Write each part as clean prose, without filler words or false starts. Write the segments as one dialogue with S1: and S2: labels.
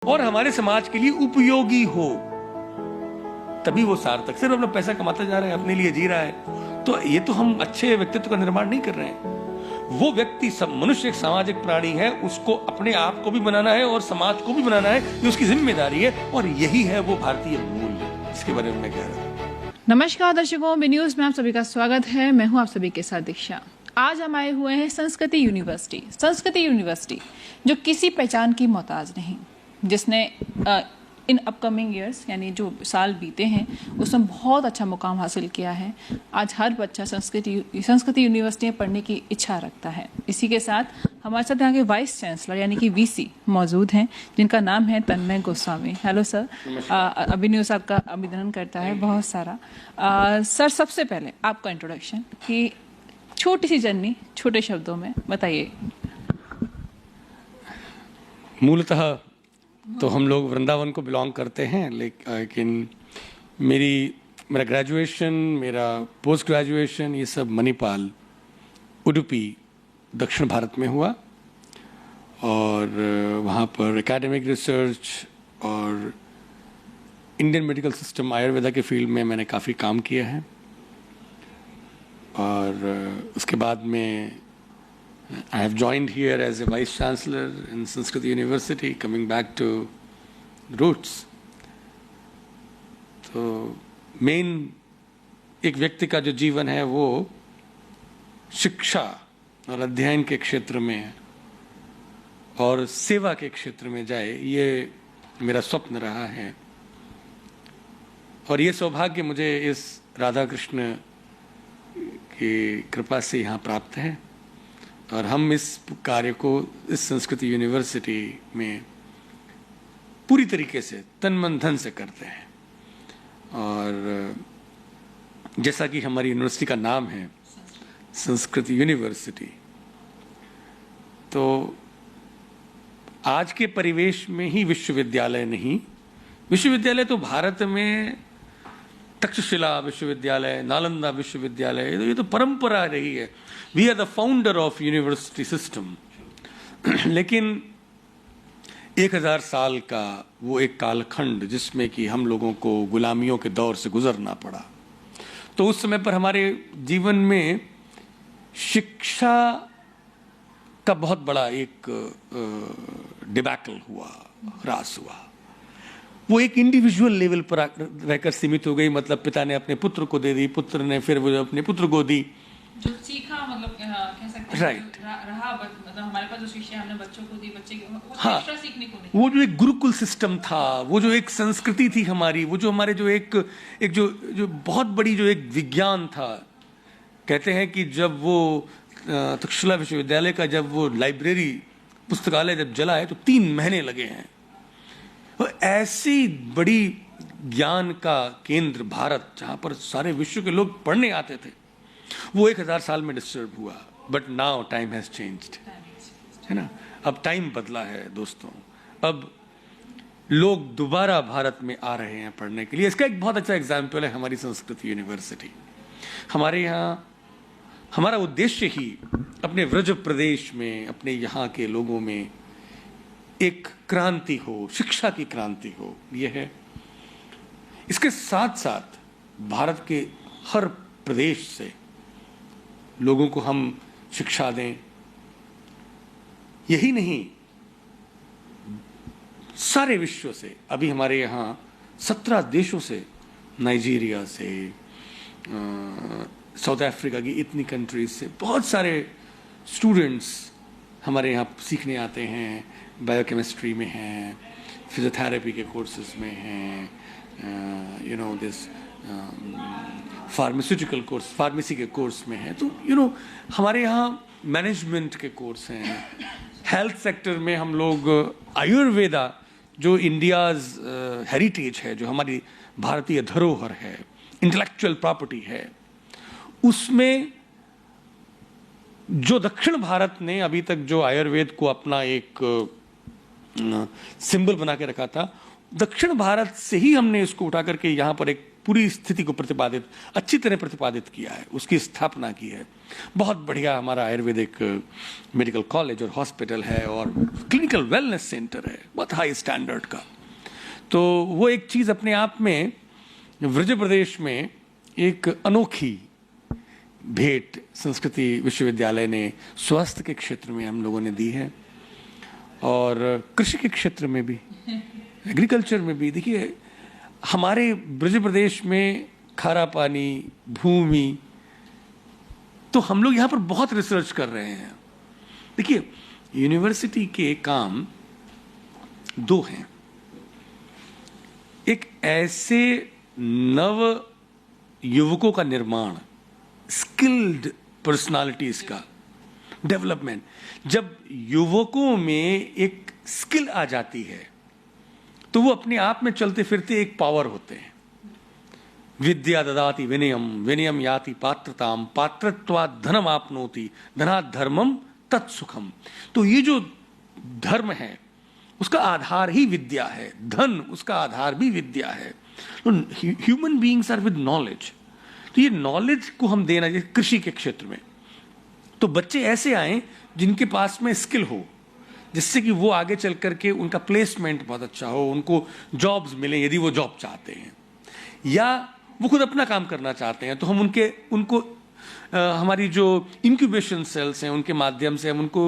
S1: और हमारे समाज के लिए उपयोगी हो, तभी वो सार्थक। सिर्फ अपना पैसा कमाता जा रहा है, अपने लिए जी रहा है, तो ये तो हम अच्छे व्यक्तित्व का निर्माण नहीं कर रहे हैं। वो व्यक्ति, सब मनुष्य एक सामाजिक प्राणी है, उसको अपने आप को भी बनाना है और समाज को भी बनाना है, ये उसकी जिम्मेदारी है। और यही है वो भारतीय मूल्य, इसके बारे में मैं कह रहा हूँ।
S2: नमस्कार दर्शकों, बी न्यूज में आप सभी का स्वागत है। मैं हूं आप सभी के साथ दीक्षा। आज हम आए हुए हैं संस्कृति यूनिवर्सिटी जो किसी पहचान की मोहताज नहीं, जिसने इन अपकमिंग ईयर्स यानी जो साल बीते हैं उसमें बहुत अच्छा मुकाम हासिल किया है। आज हर बच्चा संस्कृति यूनिवर्सिटी में पढ़ने की इच्छा रखता है। इसी के साथ हमारे साथ यहाँ के वाइस चांसलर यानी कि वीसी मौजूद हैं, जिनका नाम है तन्मय गोस्वामी। हेलो सर, अभी न्यूज़ आपका अभिनंदन करता है बहुत सारा। सर, सबसे पहले आपका इंट्रोडक्शन कि छोटी सी जर्नी छोटे शब्दों में बताइए।
S1: मूलतः तो हम लोग वृंदावन को बिलोंग करते हैं, लेकिन मेरा ग्रेजुएशन, मेरा पोस्ट ग्रेजुएशन, ये सब मणिपाल, उडुपी, दक्षिण भारत में हुआ। और वहाँ पर एकेडमिक रिसर्च और इंडियन मेडिकल सिस्टम, आयुर्वेदा के फील्ड में मैंने काफ़ी काम किया है। और उसके बाद में I have joined here as a Vice Chancellor in Sanskrit University, coming back to roots. तो मेन एक व्यक्ति का जो जीवन है वो शिक्षा और अध्ययन के क्षेत्र में और सेवा के क्षेत्र में जाए, ये मेरा स्वप्न रहा है। और ये सौभाग्य मुझे इस राधा कृष्ण की कृपा से यहाँ प्राप्त है। और हम इस कार्य को इस संस्कृति यूनिवर्सिटी में पूरी तरीके से तन मन धन से करते हैं। और जैसा कि हमारी यूनिवर्सिटी का नाम है संस्कृति यूनिवर्सिटी, तो आज के परिवेश में ही विश्वविद्यालय नहीं, विश्वविद्यालय तो भारत में तक्षशिला विश्वविद्यालय, नालंदा विश्वविद्यालय, ये तो परंपरा रही है। We are the founder of university system. लेकिन 1000 साल का वो एक कालखंड जिसमें कि हम लोगों को गुलामियों के दौर से गुजरना पड़ा, तो उस समय पर हमारे जीवन में शिक्षा का बहुत बड़ा एक डिबैकल हुआ, ह्रास हुआ। वो एक इंडिविजुअल लेवल पर रहकर सीमित हो गई। मतलब पिता ने अपने पुत्र को दे दी, पुत्र ने फिर वो अपने पुत्र को दी,
S2: जो सीखा, मतलब कह सकते हैं
S1: राइट,
S2: मतलब हमारे पास जो शिक्षा हमने बच्चों को दी, बच्चे
S1: हाँ,
S2: एक्स्ट्रा सीखने को नहीं।
S1: वो जो एक गुरुकुल सिस्टम था, वो जो एक संस्कृति थी हमारी, वो जो हमारे जो एक जो बहुत बड़ी जो एक विज्ञान था। कहते हैं कि जब वो तक्षशिला विश्वविद्यालय का जब वो लाइब्रेरी पुस्तकालय जब जला है तो 3 महीने लगे हैं। तो ऐसी बड़ी ज्ञान का केंद्र भारत, जहाँ पर सारे विश्व के लोग पढ़ने आते थे, वो 1000 साल में डिस्टर्ब हुआ। But now time has changed, है ना। अब टाइम बदला है दोस्तों। अब लोग दोबारा भारत में आ रहे हैं पढ़ने के लिए। इसका एक बहुत अच्छा एग्जाम्पल है हमारी संस्कृत यूनिवर्सिटी। हमारे यहाँ हमारा उद्देश्य ही अपने व्रज प्रदेश में, अपने यहाँ के लोगों में एक क्रांति हो, शिक्षा की क्रांति हो, यह है। इसके साथ साथ भारत के हर प्रदेश से लोगों को हम शिक्षा दें। यही नहीं, सारे विश्व से, अभी हमारे यहाँ 17 देशों से, नाइजीरिया से, साउथ अफ्रीका की इतनी कंट्रीज से बहुत सारे स्टूडेंट्स हमारे यहाँ सीखने आते हैं। बायोकेमिस्ट्री में हैं, फिजियोथेरेपी के कोर्सेज में हैं, दिस फार्मास्यूटिकल कोर्स, फार्मेसी के कोर्स में है। तो हमारे यहाँ मैनेजमेंट के कोर्स हैं। हेल्थ सेक्टर में हम लोग आयुर्वेदा, जो इंडियाज़ हेरिटेज है, जो हमारी भारतीय धरोहर है, इंटेलेक्चुअल प्रॉपर्टी है, उसमें जो दक्षिण भारत ने अभी तक जो आयुर्वेद को अपना एक सिंबल बना के रखा था, दक्षिण भारत से ही हमने इसको उठा करके यहाँ पर एक पूरी स्थिति को प्रतिपादित, अच्छी तरह प्रतिपादित किया है, उसकी स्थापना की है। बहुत बढ़िया हमारा आयुर्वेदिक मेडिकल कॉलेज और हॉस्पिटल है और क्लिनिकल वेलनेस सेंटर है, बहुत हाई स्टैंडर्ड का। तो वो एक चीज़ अपने आप में ब्रज प्रदेश में एक अनोखी भेंट संस्कृति विश्वविद्यालय ने स्वास्थ्य के क्षेत्र में हम लोगों ने दी है, और कृषि के क्षेत्र में भी, एग्रीकल्चर में भी। देखिए, हमारे ब्रज प्रदेश में खारा पानी, भूमि, तो हम लोग यहाँ पर बहुत रिसर्च कर रहे हैं। देखिए, यूनिवर्सिटी के काम दो हैं। एक ऐसे नव युवकों का निर्माण, स्किल्ड पर्सनालिटीज का डेवलपमेंट। जब युवकों में एक स्किल आ जाती है तो वो अपने आप में चलते फिरते एक पावर होते हैं। विद्या ददाति विनयम, विनयम याति पात्रताम, पात्रत्वात् धनम आपनोति, धनात् धर्मम तत्सुखम। तो ये जो धर्म है उसका आधार ही विद्या है, धन उसका आधार भी विद्या है। Human beings are with knowledge. तो ये नॉलेज को हम देना, जैसे कृषि के क्षेत्र में, तो बच्चे ऐसे आए जिनके पास में स्किल हो, जिससे कि वो आगे चल करके उनका प्लेसमेंट बहुत अच्छा हो, उनको जॉब्स मिले यदि वो जॉब चाहते हैं, या वो खुद अपना काम करना चाहते हैं। तो हम उनको हमारी जो इंक्यूबेशन सेल्स हैं उनके माध्यम से हम उनको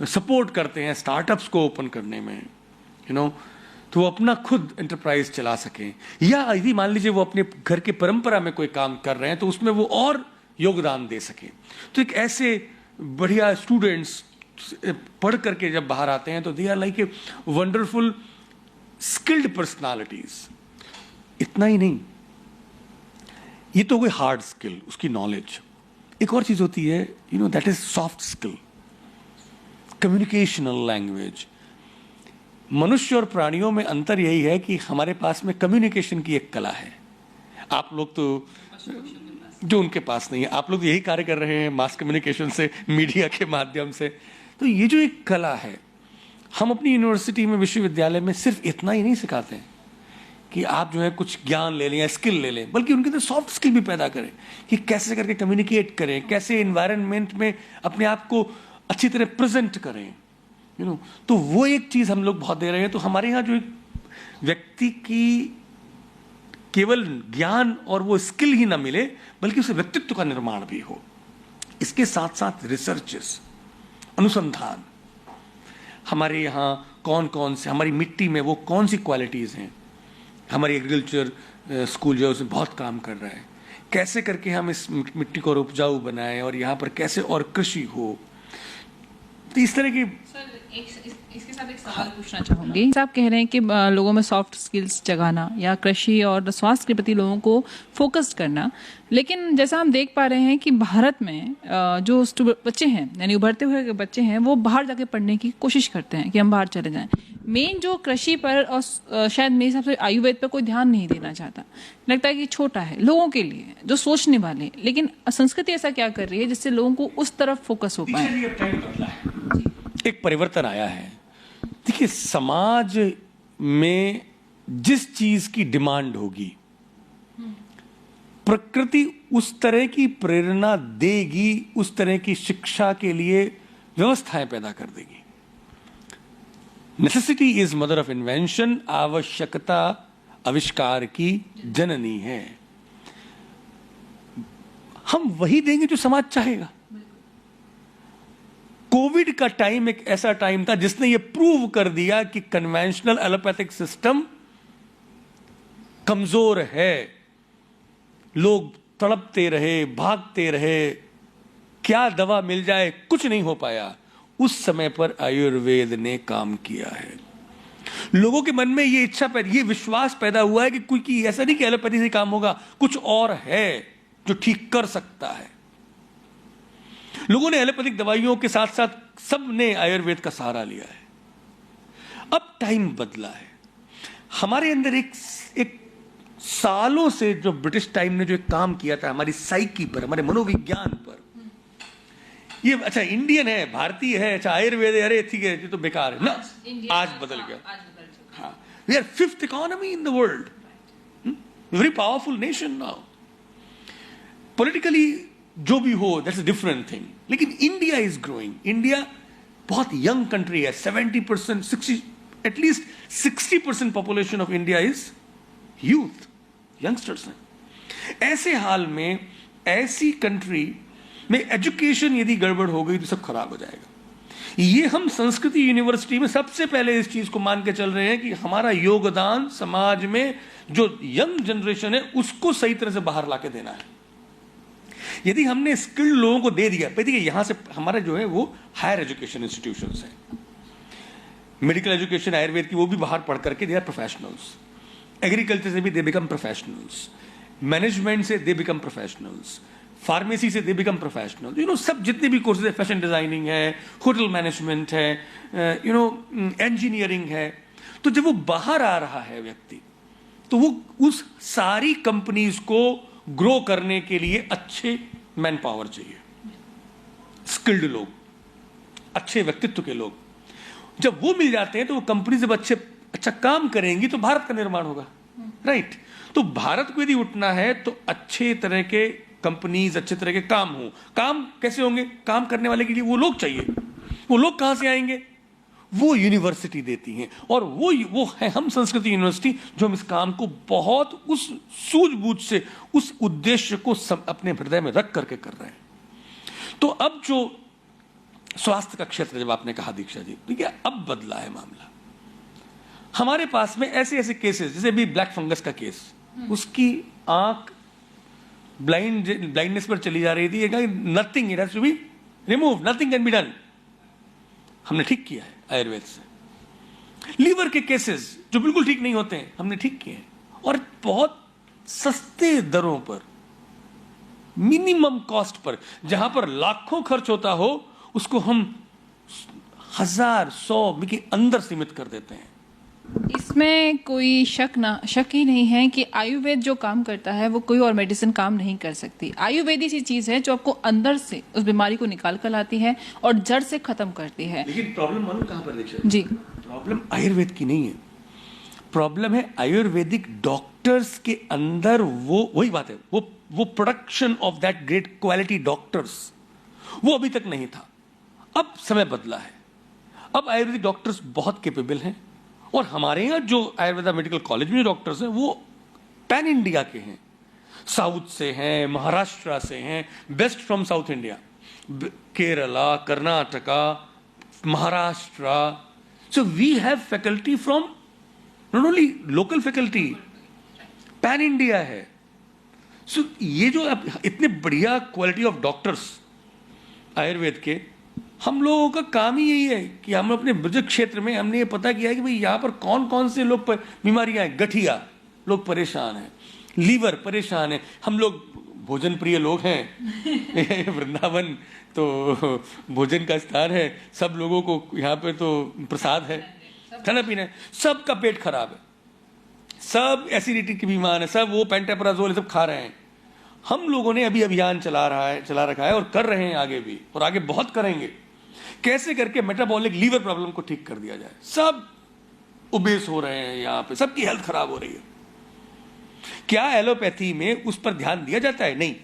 S1: सपोर्ट करते हैं स्टार्टअप्स को ओपन करने में, तो वो अपना खुद एंटरप्राइज चला सकें। या यदि मान लीजिए वो अपने घर के परंपरा में कोई काम कर रहे हैं तो उसमें वो और योगदान दे सकें। तो एक ऐसे बढ़िया स्टूडेंट्स पढ़ करके जब बाहर आते हैं तो they are like a wonderful skilled personalities. इतना ही नहीं, ये तो कोई हार्ड स्किल, उसकी नॉलेज। एक और चीज होती है, that is soft skill, communicational language. मनुष्य और प्राणियों में अंतर यही है कि हमारे पास में कम्युनिकेशन की एक कला है। आप लोग तो, जो उनके पास नहीं है, आप लोग यही कार्य कर रहे हैं मास कम्युनिकेशन से, मीडिया के माध्यम से। तो ये जो एक कला है, हम अपनी यूनिवर्सिटी में, विश्वविद्यालय में सिर्फ इतना ही नहीं सिखाते हैं कि आप जो है कुछ ज्ञान ले लें या स्किल ले लें, बल्कि उनके अंदर सॉफ्ट स्किल भी पैदा करें कि कैसे करके कम्युनिकेट करें, कैसे एनवायरनमेंट में अपने आप को अच्छी तरह प्रेजेंट करें। तो वो एक चीज हम लोग बहुत दे रहे हैं। तो हमारे यहाँ जो एक व्यक्ति की केवल ज्ञान और वो स्किल ही ना मिले, बल्कि उसे व्यक्तित्व का निर्माण भी हो। इसके साथ साथ रिसर्चेस, अनुसंधान, हमारे यहाँ कौन कौन से, हमारी मिट्टी में वो कौन सी क्वालिटीज हैं। हमारी एग्रीकल्चर स्कूल जो है उसमें बहुत काम कर रहा है, कैसे करके हम इस मिट्टी को उपजाऊ बनाएं और यहाँ पर कैसे और कृषि हो। तो इस तरह की
S2: इसके साथ एक सवाल पूछना चाहूंगी। आप कह रहे हैं कि लोगों में सॉफ्ट स्किल्स जगाना या कृषि और स्वास्थ्य के प्रति लोगों को फोकस्ड करना, लेकिन जैसा हम देख पा रहे हैं कि भारत में जो बच्चे हैं, यानी उभरते हुए बच्चे हैं, वो बाहर जाके पढ़ने की कोशिश करते हैं कि हम बाहर चले जाएं। मेन जो कृषि पर और शायद मेरे हिसाब से आयुर्वेद पर कोई ध्यान नहीं देना चाहता, लगता है कि छोटा है लोगों के लिए जो सोचने वाले। लेकिन संस्कृति ऐसा क्या कर रही है जिससे लोगों को उस तरफ फोकस हो पाए?
S1: एक परिवर्तन आया है। देखिए, समाज में जिस चीज की डिमांड होगी, प्रकृति उस तरह की प्रेरणा देगी, उस तरह की शिक्षा के लिए व्यवस्थाएं पैदा कर देगी। Necessity is mother of invention. आवश्यकता आविष्कार की जननी है। हम वही देंगे जो समाज चाहेगा। कोविड का टाइम एक ऐसा टाइम था जिसने ये प्रूव कर दिया कि कन्वेंशनल एलोपैथिक सिस्टम कमजोर है। लोग तड़पते रहे, भागते रहे, क्या दवा मिल जाए, कुछ नहीं हो पाया। उस समय पर आयुर्वेद ने काम किया है। लोगों के मन में ये इच्छा ये विश्वास पैदा हुआ है कि कोई ऐसा नहीं कि एलोपैथी से काम होगा, कुछ और है जो ठीक कर सकता है। लोगों ने एलोपैथिक दवाइयों के साथ साथ सबने आयुर्वेद का सहारा लिया है। अब टाइम बदला है। हमारे अंदर एक सालों से जो ब्रिटिश टाइम ने जो एक काम किया था हमारी साइकी पर, हमारे मनोविज्ञान पर, ये अच्छा इंडियन है, भारतीय है, अच्छा आयुर्वेद है, अरे ठीक है, ये तो बेकार है ना। आज बदल गया। हाँ, we are 5th economy in the world. Very powerful nation now. Politically जो भी हो, दैट्स अ डिफरेंट थिंग, लेकिन इंडिया इज ग्रोइंग। इंडिया बहुत यंग कंट्री है, 70%, 60, at least 60% population of India is youth, youngsters हैं। ऐसे हाल में, ऐसी कंट्री में एजुकेशन यदि गड़बड़ हो गई तो सब खराब हो जाएगा। ये हम संस्कृति यूनिवर्सिटी में सबसे पहले इस चीज को मान के चल रहे हैं कि हमारा योगदान समाज में जो यंग जनरेशन है उसको सही तरह से बाहर लाके देना है। यदि हमने स्किल्ड लोगों को दे दिया, देखिए यहां से हमारे जो है वो हायर एजुकेशन इंस्टीट्यूशंस हैं, मेडिकल एजुकेशन आयुर्वेद की, वो भी बाहर पढ़ करके दे आर प्रोफेशनल्स। एग्रीकल्चर से भी दे बिकम प्रोफेशनल्स, मैनेजमेंट से दे बिकम प्रोफेशनल्स, फार्मेसी से they become professional. You know, सब जितने भी कोर्सेज है, फैशन डिजाइनिंग है, होटल मैनेजमेंट है, यू नो, इंजीनियरिंग है, तो जब वो बाहर आ रहा है व्यक्ति, तो वो उस सारी कंपनीज को ग्रो करने के लिए अच्छे मैन पावर चाहिए, स्किल्ड लोग, अच्छे व्यक्तित्व के लोग। जब वो मिल जाते हैं तो वो कंपनी जब अच्छा काम करेंगी तो भारत का निर्माण होगा, राइट। तो भारत को यदि उठना है तो अच्छे तरह के कंपनीज, अच्छे तरह के काम हो। काम कैसे होंगे? काम करने वाले के लिए वो लोग चाहिए। वो लोग कहां से आएंगे? वो यूनिवर्सिटी देती हैं, और वो है हम संस्कृति यूनिवर्सिटी, जो हम इस काम को बहुत उस सूझबूझ से, उस उद्देश्य को अपने हृदय में रख करके कर रहे हैं। तो अब जो स्वास्थ्य का क्षेत्र, जब आपने कहा दीक्षा जी, ठीक है, अब बदला है मामला। हमारे पास में ऐसे ऐसे केसेस, जैसे भी ब्लैक फंगस का केस, उसकी आंख ब्लाइंडनेस पर चली जा रही थी, nothing, it has to be remove, nothing can be done. हमने ठीक किया है आयुर्वेद से। लीवर के केसेस जो बिल्कुल ठीक नहीं होते हैं, हमने ठीक किए हैं, और बहुत सस्ते दरों पर, मिनिमम कॉस्ट पर। जहां पर लाखों खर्च होता हो, उसको हम 1000, 100 के अंदर सीमित कर देते हैं।
S2: इसमें कोई शक ही नहीं है कि आयुर्वेद जो काम करता है वो कोई और मेडिसिन काम नहीं कर सकती। आयुर्वेद ऐसी चीज है जो आपको अंदर से उस बीमारी को निकाल कर लाती है और जड़ से खत्म करती है।
S1: लेकिन प्रॉब्लम मालूम कहां पर दीक्षा
S2: जी?
S1: प्रॉब्लम आयुर्वेद की नहीं है, प्रॉब्लम है आयुर्वेदिक डॉक्टर्स के अंदर। वही बात है, वो production of that great quality doctors, वो अभी तक नहीं था। अब समय बदला है, अब आयुर्वेदिक डॉक्टर्स बहुत कैपेबल हैं, और हमारे यहाँ जो आयुर्वेदा मेडिकल कॉलेज में डॉक्टर्स हैं वो पैन इंडिया के हैं, साउथ से हैं, महाराष्ट्र से हैं, best from South India, Kerala, Karnataka, Maharashtra. So we have faculty from not only local faculty, pan India है। सो ये जो इतने बढ़िया क्वालिटी ऑफ डॉक्टर्स आयुर्वेद के, हम लोगों का काम ही यही है कि हम अपने ब्रज क्षेत्र में हमने ये पता किया है कि भाई यहाँ पर कौन कौन से लोग बीमारियां हैं। गठिया लोग परेशान हैं, लीवर परेशान है। हम लोग भोजन प्रिय लोग हैं वृंदावन तो भोजन का स्थान है, सब लोगों को यहाँ पे तो प्रसाद है, खाना पीना है। सबका पेट खराब है, सब एसिडिटी की बीमार है, सब वो पेंटापराजोल सब खा रहे हैं। हम लोगों ने अभी अभियान चला रखा है और कर रहे हैं आगे भी, और आगे बहुत करेंगे। कैसे करके मेटाबॉलिक लीवर प्रॉब्लम को ठीक कर दिया जाए। सब ओबेस हो रहे हैं यहाँ पे, सबकी हेल्थ खराब हो रही है। क्या एलोपैथी में उस पर ध्यान दिया जाता है? नहीं।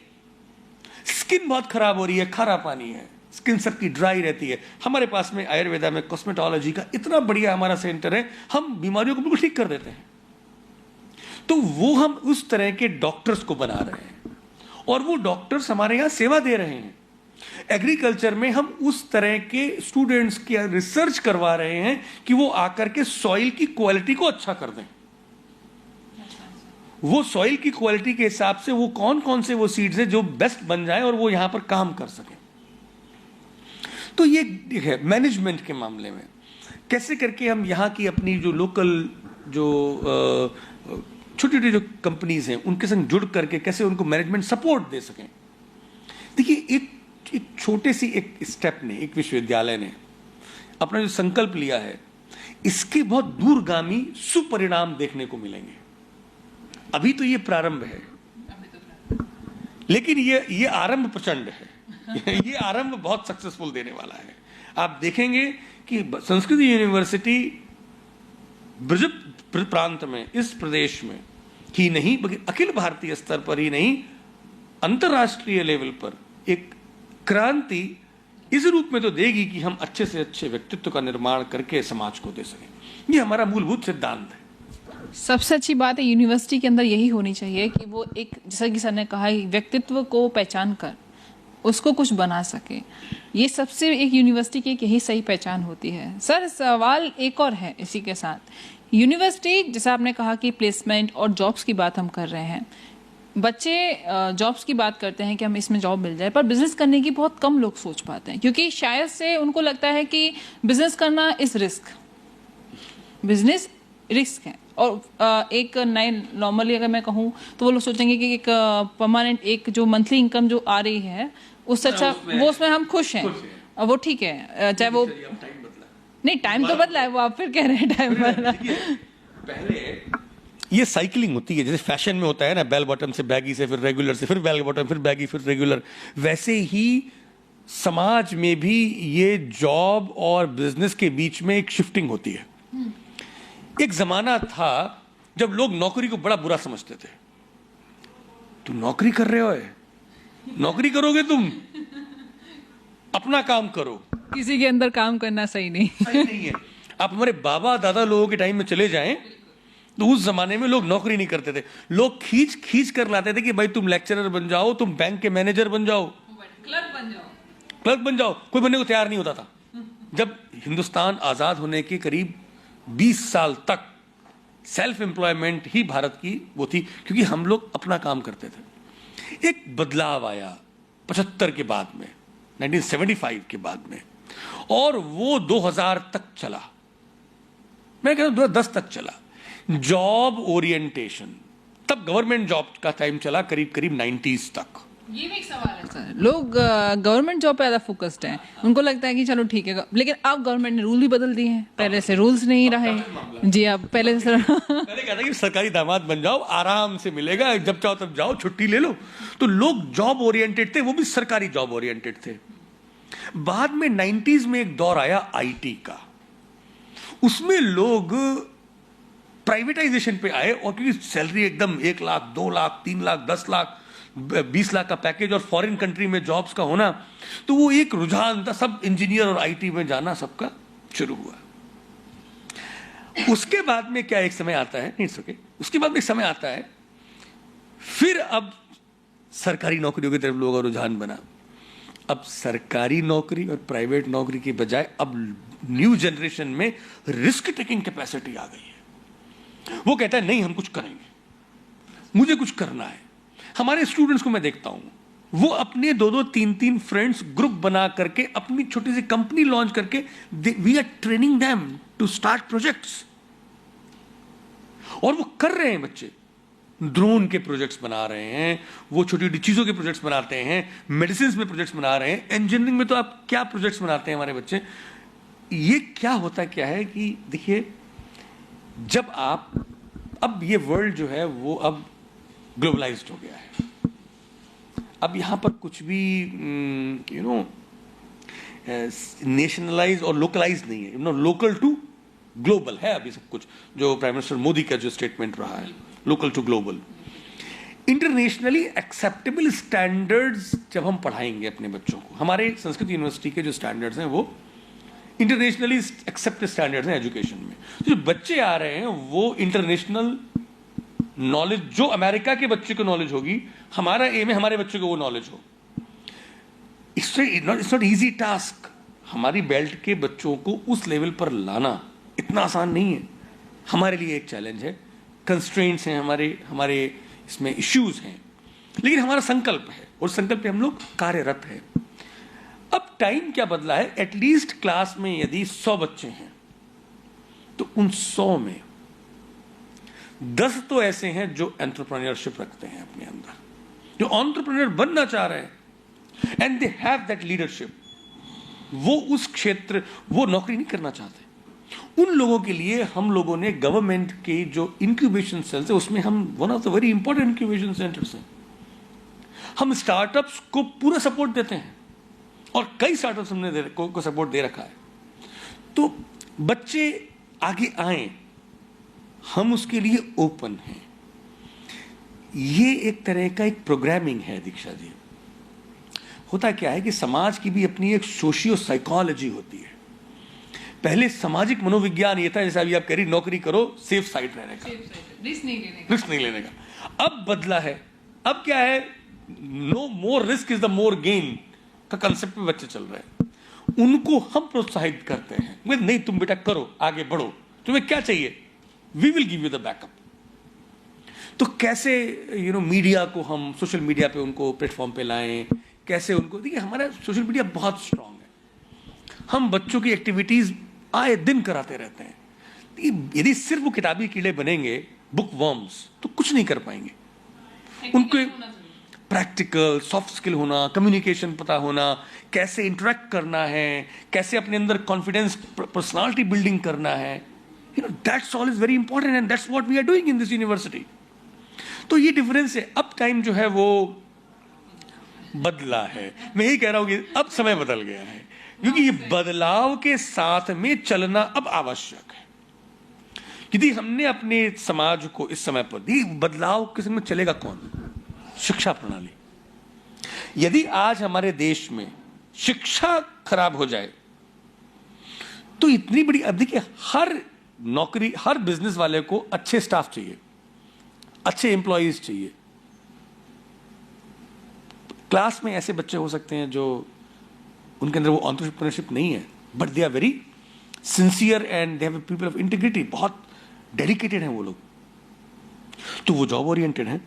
S1: स्किन बहुत खराब हो रही है, खारा पानी है, स्किन सबकी ड्राई रहती है। हमारे पास में आयुर्वेदा में कॉस्मेटोलॉजी का इतना बढ़िया हमारा सेंटर है, हम बीमारियों को बिल्कुल ठीक कर देते हैं। तो वो हम उस तरह के डॉक्टर्स को बना रहे हैं, और वो डॉक्टर्स हमारे यहाँ सेवा दे रहे हैं। एग्रीकल्चर में हम उस तरह के स्टूडेंट्स की रिसर्च करवा रहे हैं कि वो आकर के सॉइल की क्वालिटी को अच्छा कर दें। वो सॉइल की क्वालिटी के हिसाब से वो कौन कौन से वो सीड्स हैं जो बेस्ट बन जाए और वो यहां पर काम कर सके। तो ये है मैनेजमेंट के मामले में कैसे करके हम यहाँ की अपनी जो लोकल जो छोटी छोटी जो कंपनीज हैं उनके संग जुड़ करके कैसे उनको मैनेजमेंट सपोर्ट दे सकें। देखिए, एक छोटे सी एक स्टेप ने, एक विश्वविद्यालय ने अपना जो संकल्प लिया है, इसके बहुत दूरगामी सुपरिणाम देखने को मिलेंगे। अभी तो ये प्रारंभ है, लेकिन ये आरंभ प्रचंड है। ये आरंभ बहुत सक्सेसफुल देने वाला है। आप देखेंगे कि संस्कृत यूनिवर्सिटी ब्रज प्रांत में, इस प्रदेश में ही नहीं बल्कि अखिल भारतीय स्तर पर ही नहीं, अंतर्राष्ट्रीय लेवल पर एक क्रांति इस रूप में तो देगी कि हम अच्छे से अच्छे व्यक्तित्व का निर्माण करके समाज को दे सकें। ये हमारा मूलभूत सिद्धांत है।
S2: सबसे अच्छी बात है यूनिवर्सिटी के अंदर यही होनी चाहिए कि वो एक, जैसा कि सर ने कहा, व्यक्तित्व को पहचान कर उसको कुछ बना सके। ये सबसे एक यूनिवर्सिटी की एक यही सही पहचान होती है। सर, सवाल एक और है इसी के साथ, यूनिवर्सिटी जैसा आपने कहा कि प्लेसमेंट और जॉब्स की बात हम कर रहे हैं, बच्चे जॉब्स की बात करते हैं कि हम इसमें जॉब मिल जाए, पर बिजनेस करने की बहुत कम लोग सोच पाते हैं, क्योंकि शायद से उनको लगता है कि बिजनेस करना इज रिस्क, बिजनेस रिस्क है। और एक नए नॉर्मली अगर मैं कहूँ तो वो लोग सोचेंगे कि एक परमानेंट एक जो मंथली इनकम जो आ रही है उससे अच्छा वो उसमें हम खुश हैं और वो ठीक है, चाहे वो नहीं टाइम तो बदला है, वो आप फिर कह रहे हैं टाइम बदला।
S1: पहले ये साइकिलिंग होती है, जैसे फैशन में होता है ना, बेल बॉटम से बैगी से फिर रेगुलर से फिर बेल बॉटम फिर बैगी फिर रेगुलर, वैसे ही समाज में भी ये जॉब और बिजनेस के बीच में एक शिफ्टिंग होती है। एक जमाना था जब लोग नौकरी को बड़ा बुरा समझते थे। तुम नौकरी कर रहे हो, नौकरी करोगे तुम, अपना काम करो,
S2: किसी के अंदर काम करना सही नहीं
S1: है। आप हमारे बाबा दादा लोगों के टाइम में चले जाएं तो उस जमाने में लोग नौकरी नहीं करते थे, लोग खींच खींच कर लाते थे कि भाई तुम लेक्चरर बन जाओ, तुम बैंक के मैनेजर बन जाओ, क्लर्क बन जाओ। कोई बनने को तैयार नहीं होता था। जब हिंदुस्तान आजाद होने के करीब 20 साल तक सेल्फ एम्प्लॉयमेंट ही भारत की वो थी, क्योंकि हम लोग अपना काम करते थे। एक बदलाव आया 75 के बाद में, 1975 के बाद में, और वो 2000 तक चला, मैं कहता हूं 2010 तक चला। जॉब ओरिएंटेशन, तब गवर्नमेंट जॉब का टाइम चला करीब करीब 90s तक।
S2: ये भी एक सवाल है सर, लोग गवर्नमेंट जॉब पे ज्यादा फोकस्ड हैं, उनको लगता है कि चलो ठीक है, लेकिन अब गवर्नमेंट ने रूल भी बदल दिए हैं, पहले से रूल्स नहीं रहे जी। अब पहले से
S1: पहले कहता कि सरकारी दामाद बन जाओ, आराम से मिलेगा, जब चाहो तब जाओ, छुट्टी ले लो। तो लोग जॉब ओरिएंटेड थे, वो भी सरकारी जॉब ओरिएंटेड थे। बाद में 90s में एक दौर आया IT का, उसमें लोग प्राइवेटाइजेशन पे आए, और क्योंकि सैलरी एकदम 1 लाख 2 लाख 3 लाख 10 लाख 20 लाख का पैकेज और फॉरेन कंट्री में जॉब्स का होना, तो वो एक रुझान था, सब इंजीनियर और IT में जाना सबका शुरू हुआ। उसके बाद में क्या एक समय आता है, नहीं सके, उसके बाद में एक समय आता है फिर अब सरकारी नौकरियों की तरफ लोगों का रुझान बना। अब सरकारी नौकरी और प्राइवेट नौकरी की बजाय अब न्यू जनरेशन में रिस्क टेकिंग कैपेसिटी आ गई है। वो कहता है नहीं, हम कुछ करेंगे, मुझे कुछ करना है। हमारे स्टूडेंट्स को मैं देखता हूं, वो अपने 2-2 3-3 फ्रेंड्स ग्रुप बना करके अपनी छोटी सी कंपनी लॉन्च करके we are training them to start projects, और वो कर रहे हैं। बच्चे ड्रोन के प्रोजेक्ट्स बना रहे हैं, वो छोटी छोटी चीजों के प्रोजेक्ट्स बनाते हैं, मेडिसिन में प्रोजेक्ट्स बना रहे हैं, इंजीनियरिंग में तो आप क्या प्रोजेक्ट्स बनाते हैं हमारे बच्चे। ये क्या होता क्या है कि देखिए, जब आप, अब ये वर्ल्ड जो है वो अब ग्लोबलाइज्ड हो गया है। अब यहाँ पर कुछ भी नेशनलाइज और लोकलाइज नहीं है, लोकल टू ग्लोबल है अभी सब कुछ। जो प्राइम मिनिस्टर मोदी का जो स्टेटमेंट रहा है, local to global, internationally acceptable standards जब हम पढ़ाएंगे अपने बच्चों को, हमारे संस्कृत यूनिवर्सिटी के जो स्टैंडर्ड्स हैं वो इंटरनेशनली एक्सेप्टेड स्टैंडर्ड्स हैं एजुकेशन में। तो जो बच्चे आ रहे हैं वो इंटरनेशनल नॉलेज, जो अमेरिका के बच्चे को नॉलेज होगी, हमारा एम है हमारे बच्चे को वो नॉलेज हो। It's not easy task. हमारी बेल्ट के बच्चों को उस लेवल पर लाना इतना आसान नहीं है, हमारे लिए एक चैलेंज है। कंस्ट्रेंट्स हैं हमारे इसमें इश्यूज हैं, लेकिन हमारा संकल्प है और संकल्प पे हम लोग कार्यरत हैं। अब टाइम क्या बदला है, एटलीस्ट क्लास में यदि 100 बच्चे हैं तो उन 100 में 10 तो ऐसे हैं जो एंटरप्रेन्योरशिप रखते हैं अपने अंदर, जो एंटरप्रेन्योर बनना चाह रहे हैं, and they have that leadership. वो उस क्षेत्र, वो नौकरी नहीं करना चाहते। उन लोगों के लिए हम लोगों ने गवर्नमेंट के जो इंक्यूबेशन सेल्स है, उसमें हम one of the very important incubation centres हैं, हम स्टार्टअप्स को पूरा सपोर्ट देते हैं, और कई स्टार्टअप्स हमने को सपोर्ट दे रखा है। तो बच्चे आगे आए, हम उसके लिए ओपन हैं। ये एक तरह का एक प्रोग्रामिंग है दीक्षा जी। होता क्या है कि समाज की भी अपनी एक सोशियो साइकोलॉजी होती है। पहले सामाजिक मनोविज्ञान ये था, जैसे अभी आप कह रही नौकरी करो, सेफ साइड रहने का, रिस्क नहीं लेने का। अब बदला है, अब क्या है, no more risk is the more gain का कंसेप्ट पे बच्चे चल रहे हैं। उनको हम प्रोत्साहित करते हैं, नहीं तुम बेटा करो, आगे बढ़ो, तुम्हें क्या चाहिए, we will give you the backup. तो कैसे मीडिया को हम सोशल मीडिया पे उनको प्लेटफॉर्म पे लाएं, कैसे उनको, देखिए हमारा सोशल मीडिया बहुत स्ट्रांग है, हम बच्चों की एक्टिविटीज आए दिन कराते रहते हैं। यदि सिर्फ वो किताबी कीड़े बनेंगे, बुक वर्म्स, तो कुछ नहीं कर पाएंगे। उनको प्रैक्टिकल सॉफ्ट स्किल होना, कम्युनिकेशन पता होना, कैसे इंटरेक्ट करना है, कैसे अपने अंदर कॉन्फिडेंस, पर्सनालिटी बिल्डिंग करना है, that's all is very important and that's what we are doing in this university. तो ये डिफरेंस है। अब टाइम जो है वो बदला है। मैं यही कह रहा हूं कि अब समय बदल गया है, क्योंकि ये बदलाव के साथ में चलना अब आवश्यक है। यदि हमने अपने समाज को इस समय पर बदलाव के समय चलेगा कौन? शिक्षा प्रणाली। यदि आज हमारे देश में शिक्षा खराब हो जाए तो इतनी बड़ी, अब देखिए हर नौकरी, हर बिजनेस वाले को अच्छे स्टाफ चाहिए, अच्छे एम्प्लॉयज चाहिए। क्लास में ऐसे बच्चे हो सकते हैं जो उनके अंदर वो एंटरप्रेन्योरशिप नहीं है, but they are very sincere and they have people of integrity, बहुत डेडिकेटेड हैं वो लोग, तो वो जॉब ओरिएंटेड हैं,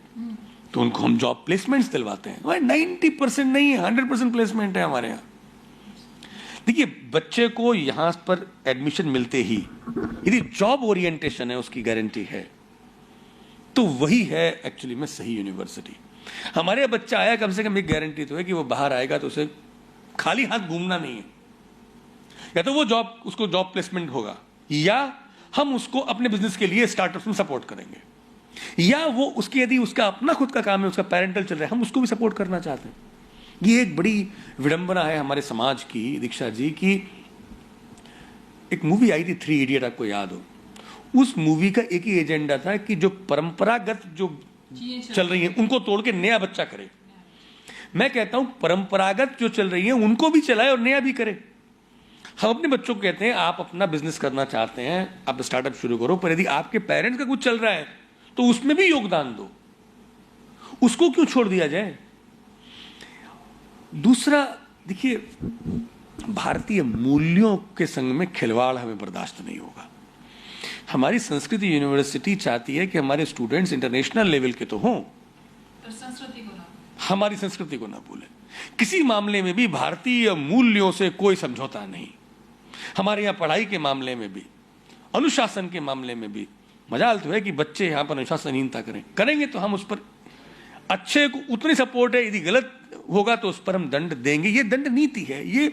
S1: तो उनको हम जॉब प्लेसमेंट्स दिलवाते हैं। 90% नहीं, 100% प्लेसमेंट है हमारे यहाँ। देखिए बच्चे को यहाँ पर एडमिशन मिलते ही यदि जॉब ओरिएंटेशन है, उसकी गारंटी है, तो वही है एक्चुअली में सही यूनिवर्सिटी। हमारे यहाँ बच्चा आया, कम से कम एक गारंटी तो है कि वो बाहर आएगा तो उसे खाली हाथ घूमना नहीं है, या तो वो जॉब, उसको जॉब प्लेसमेंट होगा, या हम उसको अपने बिजनेस के लिए स्टार्टअप्स में सपोर्ट करेंगे, या वो उसकी, यदि उसका अपना खुद का काम है, उसका पेरेंटल चल रहा है, हम उसको भी सपोर्ट करना चाहते हैं। ये एक बड़ी विडंबना है हमारे समाज की दीक्षा जी की। एक मूवी आई थी 3 इडियट, आपको याद हो, उस मूवी का एक ही एजेंडा था कि जो परंपरागत जो चल रही है उनको तोड़ के नया बच्चा करे। मैं कहता हूं परंपरागत जो चल रही है उनको भी चलाए और नया भी करे। हम अपने बच्चों को कहते हैं आप अपना बिजनेस करना चाहते हैं, आप स्टार्टअप शुरू करो, पर यदि आपके पेरेंट्स का कुछ चल रहा है तो उसमें भी योगदान दो, उसको क्यों छोड़ दिया जाए। दूसरा, देखिए भारतीय मूल्यों के संग में खिलवाड़ हमें बर्दाश्त नहीं होगा। हमारी संस्कृति यूनिवर्सिटी चाहती है कि हमारे स्टूडेंट्स इंटरनेशनल लेवल के तो हों, हमारी संस्कृति को ना भूलें। किसी मामले में भी भारतीय मूल्यों से कोई समझौता नहीं। हमारे यहाँ पढ़ाई के मामले में भी, अनुशासन के मामले में भी, मजाल तो है कि बच्चे यहाँ पर अनुशासनहीनता करेंगे तो हम उस पर अच्छे को उतनी सपोर्ट है, यदि गलत होगा तो उस पर हम दंड देंगे। ये दंड नीति है, ये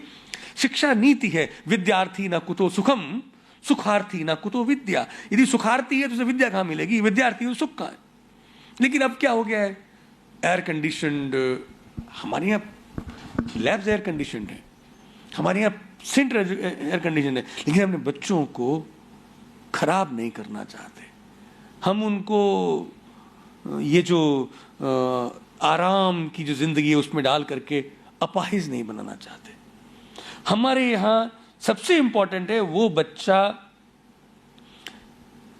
S1: शिक्षा नीति है। विद्यार्थी न कुतो सुखम, सुखार्थी न कुतो विद्या। यदि सुखार्थी है तो उसे विद्या कहाँ मिलेगी, विद्यार्थी तो सुख कहाँ है। लेकिन अब क्या हो गया है, एयर कंडीशनड, हमारे यहाँ लैब्स एयर कंडीशनड है, हमारे यहाँ सेंटर एयर कंडीशन है, लेकिन अपने बच्चों को खराब नहीं करना चाहते। हम उनको ये जो आराम की जो जिंदगी है उसमें डाल करके अपाहिज नहीं बनाना चाहते। हमारे यहाँ सबसे इंपॉर्टेंट है वो बच्चा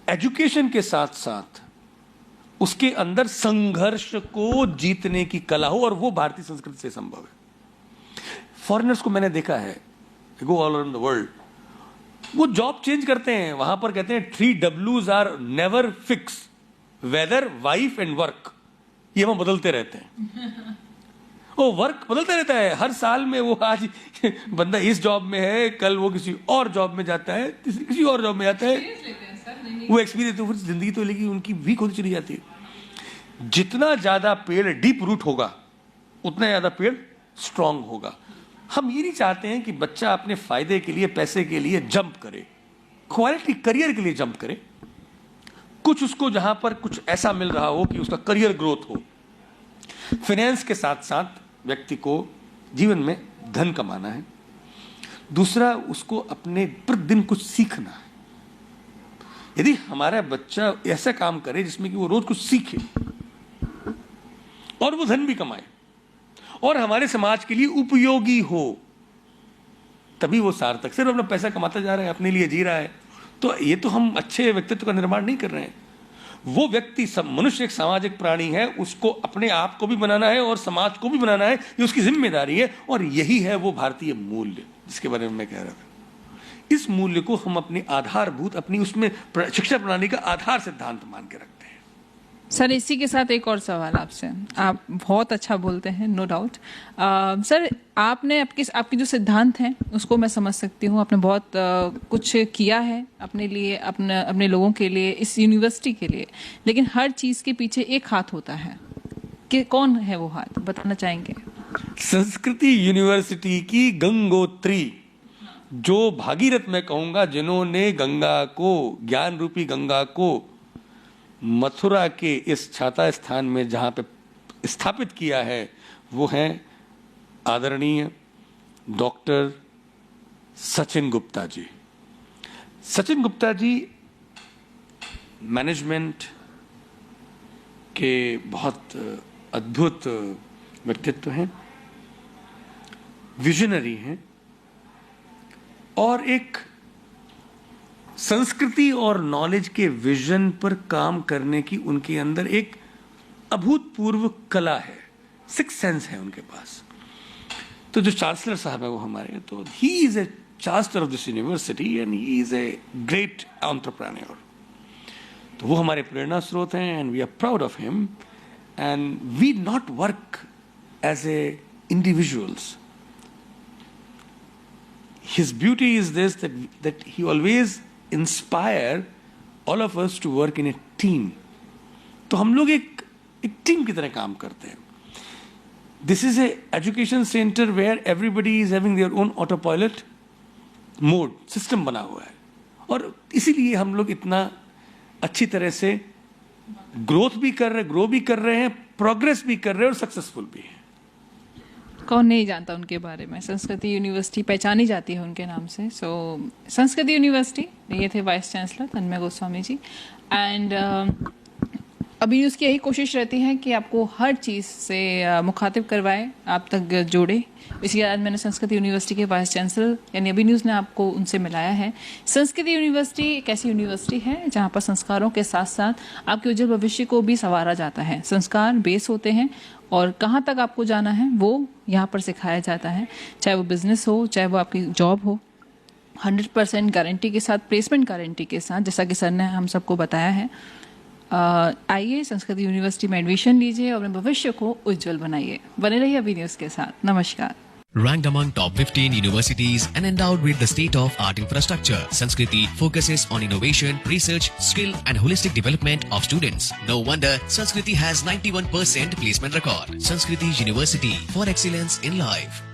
S1: एजुकेशन के साथ साथ उसके अंदर संघर्ष को जीतने की कला हो, और वो भारतीय संस्कृति से संभव है। फॉरेनर्स को मैंने देखा है, go all around the world, वो जॉब चेंज करते हैं, वहां पर कहते हैं 3 W's are never fix, weather, wife and work. ये हम बदलते रहते हैं। वो वर्क बदलता रहता है हर साल में। वो आज बंदा इस जॉब में है, कल वो किसी और जॉब में जाता है, किसी और जॉब में जाता है, वो एक्सपीरियंस तो जिंदगी तो लेकिन उनकी वीक होती चली जाती है। जितना ज्यादा पेड़ डीप रूट होगा उतना ज्यादा पेड़ स्ट्रांग होगा। हम ये नहीं चाहते हैं कि बच्चा अपने फायदे के लिए, पैसे के लिए जंप करे, क्वालिटी करियर के लिए जंप करे। कुछ उसको जहां पर कुछ ऐसा मिल रहा हो कि उसका करियर ग्रोथ हो। फाइनेंस के साथ साथ व्यक्ति को जीवन में धन कमाना है। दूसरा, उसको अपने प्रतिदिन कुछ सीखना है। यदि हमारा बच्चा ऐसा काम करे जिसमें कि वो रोज कुछ सीखे, और वो धन भी कमाए और हमारे समाज के लिए उपयोगी हो, तभी वो सार्थक। सिर्फ अपना पैसा कमाता जा रहा है, अपने लिए जी रहा है, तो ये तो हम अच्छे व्यक्तित्व का निर्माण नहीं कर रहे हैं। वो व्यक्ति, सब मनुष्य एक सामाजिक प्राणी है, उसको अपने आप को भी बनाना है और समाज को भी बनाना है, ये उसकी जिम्मेदारी है। और यही है वो भारतीय मूल्य जिसके बारे में मैं कह रहा था। इस मूल्य को हम अपनी आधारभूत, अपनी उसमें शिक्षा प्रणाली का आधार सिद्धांत मान के रखते हैं।
S2: सर इसी के साथ एक और सवाल आपसे, आप बहुत अच्छा बोलते हैं, नो डाउट। सर आपने आपके जो सिद्धांत हैं उसको मैं समझ सकती हूँ, आपने बहुत कुछ किया है अपने लिए, अपने लोगों के लिए, इस यूनिवर्सिटी के लिए, लेकिन हर चीज़ के पीछे एक हाथ होता है, कि कौन है वो हाथ, बताना चाहेंगे?
S1: संस्कृति यूनिवर्सिटी की गंगोत्री, जो भागीरथ मैं कहूँगा, जिन्होंने गंगा को, ज्ञान रूपी गंगा को मथुरा के इस छाता स्थान में जहाँ पे स्थापित किया है, वो हैं आदरणीय डॉक्टर सचिन गुप्ता जी। सचिन गुप्ता जी मैनेजमेंट के बहुत अद्भुत व्यक्तित्व हैं, विजनरी हैं और एक संस्कृति और नॉलेज के विजन पर काम करने की उनके अंदर एक अभूतपूर्व कला है, सिक्स सेंस है उनके पास। तो जो चांसलर साहब है वो हमारे, तो he is a chancellor of this university and he is a great entrepreneur. तो वो हमारे प्रेरणा स्रोत हैं and we are proud of him and we not work as a individuals. His beauty is this, that he always inspire all of us to work in a team. तो हम लोग एक टीम की तरह काम करते हैं। This is a education center where everybody is having their own autopilot mode system बना हुआ है, और इसीलिए हम लोग इतना अच्छी तरह से ग्रो भी कर रहे हैं, प्रोग्रेस भी कर रहे हैं और सक्सेसफुल भी हैं।
S2: कौन नहीं जानता उनके बारे में, संस्कृति यूनिवर्सिटी पहचानी जाती है उनके नाम से। सो संस्कृति यूनिवर्सिटी, ये थे vice chancellor Tanmay Goswami ji. And अभी उसकी यही कोशिश रहती है कि आपको हर चीज़ से मुखातिब करवाए, आप तक जोड़े। इसके बाद मैंने संस्कृति यूनिवर्सिटी के वाइस चांसलर यानी अभी न्यूज़ ने आपको उनसे मिलाया है। संस्कृति यूनिवर्सिटी एक ऐसी यूनिवर्सिटी है जहाँ पर संस्कारों के साथ साथ आपके उज्जवल भविष्य को भी संवारा जाता है। संस्कार बेस होते हैं और कहाँ तक आपको जाना है वो यहाँ पर सिखाया जाता है, चाहे वो बिजनेस हो, चाहे वो आपकी जॉब हो, 100% गारंटी के साथ, प्लेसमेंट गारंटी के साथ, जैसा कि सर ने हम सबको बताया है। आइए संस्कृति यूनिवर्सिटी में एडमिशन लीजिए और अपने भविष्य को उज्जवल बनाइए। बने रहिए अभी न्यूज़ के साथ। नमस्कार।
S3: Ranked among top 15 universities and endowed with the state-of-art infrastructure, Sanskriti focuses on innovation, research, skill and holistic development of students. No wonder Sanskriti has 91% placement record. Sanskriti University, for excellence in life.